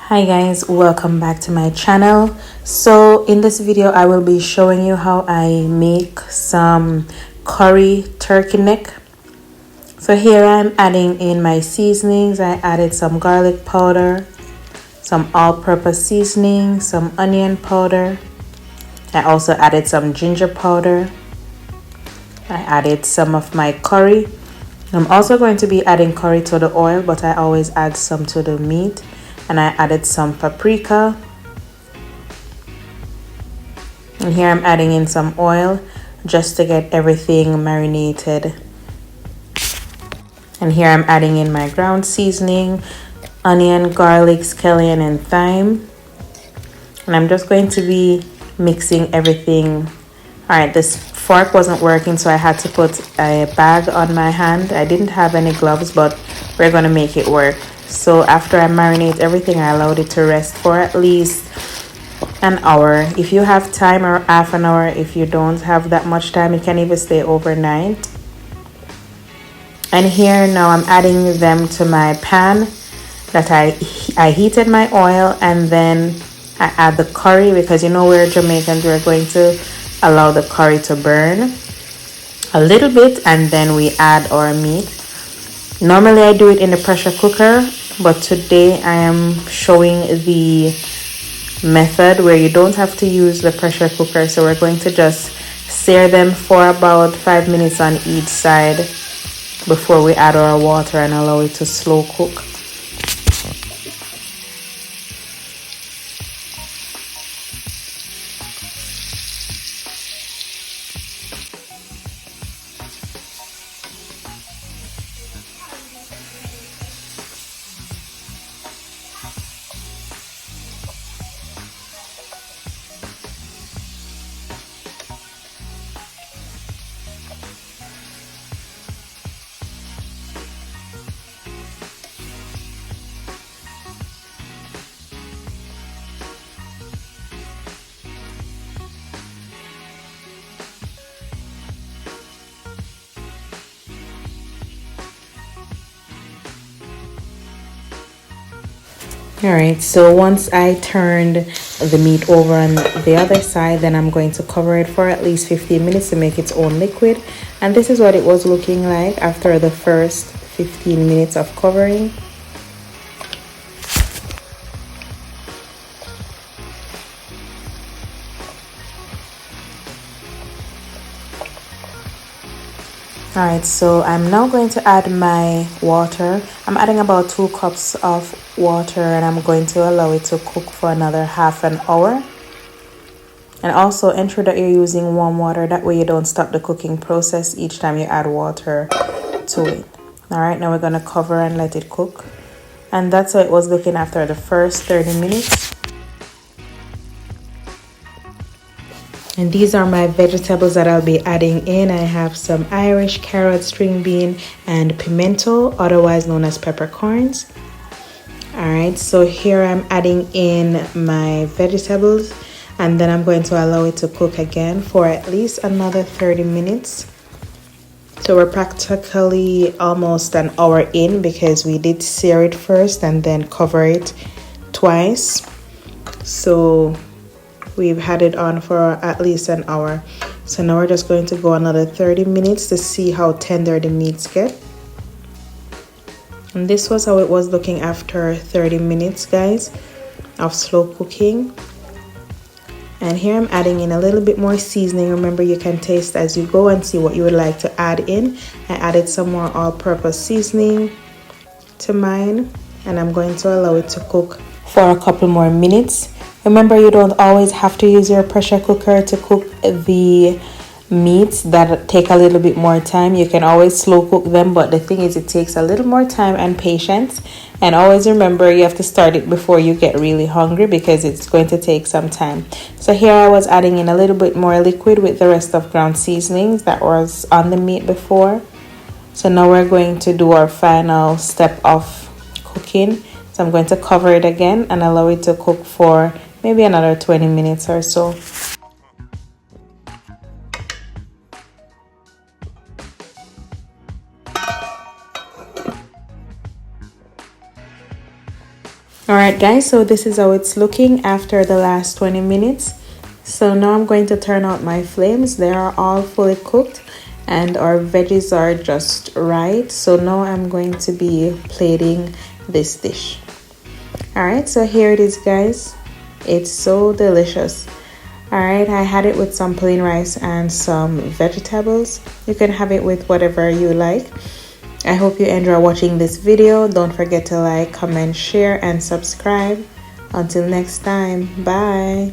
Hi guys, welcome back to my channel. So in this video I will be showing you how I make some curry turkey neck. So here I'm adding in my seasonings. I added some garlic powder, some all-purpose seasoning, some onion powder. I also added some ginger powder. I added some of my curry. I'm also going to be adding curry to the oil, but I always add some to the meat. And I added some paprika. And here I'm adding in some oil just to get everything marinated. And here I'm adding in my ground seasoning, onion, garlic, scallion, and thyme. And I'm just going to be mixing everything. All right, this fork wasn't working, so I had to put a bag on my hand. I didn't have any gloves, but we're gonna make it work. So after I marinate everything, I allowed it to rest for at least an hour. If you have time, or half an hour. If you don't have that much time, it can even stay overnight. And here now I'm adding them to my pan that I heated my oil, and then I add the curry because you know we're Jamaicans, we're going to allow the curry to burn a little bit, and then we add our meat. Normally I do it in the pressure cooker, but today I am showing the method where you don't have to use the pressure cooker. So we're going to just sear them for about 5 minutes on each side before we add our water and allow it to slow cook. Alright, so once I turned the meat over on the other side, then I'm going to cover it for at least 15 minutes to make its own liquid. And this is what it was looking like after the first 15 minutes of covering. Alright, so I'm now going to add my water. I'm adding about 2 cups of water, and I'm going to allow it to cook for another half an hour. And also ensure that you're using warm water, that way you don't stop the cooking process each time you add water to it. Alright, now we're going to cover and let it cook. And that's how it was looking after the first 30 minutes. And these are my vegetables that I'll be adding in. I have some Irish carrot, string bean, and pimento, otherwise known as peppercorns. Alright, so here I'm adding in my vegetables, and then I'm going to allow it to cook again for at least another 30 minutes. So we're practically almost an hour in because we did sear it first and then cover it twice. So we've had it on for at least an hour. So now we're just going to go another 30 minutes to see how tender the meats get. And this was how it was looking after 30 minutes, guys, of slow cooking. And here I'm adding in a little bit more seasoning. Remember, you can taste as you go and see what you would like to add in. I added some more all-purpose seasoning to mine, and I'm going to allow it to cook for a couple more minutes. Remember, you don't always have to use your pressure cooker to cook the meats that take a little bit more time. You can always slow cook them, but the thing is, it takes a little more time and patience. And always remember, you have to start it before you get really hungry because it's going to take some time. So here I was adding in a little bit more liquid with the rest of ground seasonings that was on the meat before. So now we're going to do our final step of cooking. So I'm going to cover it again and allow it to cook for maybe another 20 minutes or so. All right, Alright guys, so this is how it's looking after the last 20 minutes. So now I'm going to turn out my flames. They are all fully cooked and our veggies are just right. So now I'm going to be plating this dish. Alright, so here it is guys. It's so delicious. Alright, I had it with some plain rice and some vegetables. You can have it with whatever you like. I hope you enjoy watching this video. Don't forget to like, comment, share, and subscribe. Until next time, bye.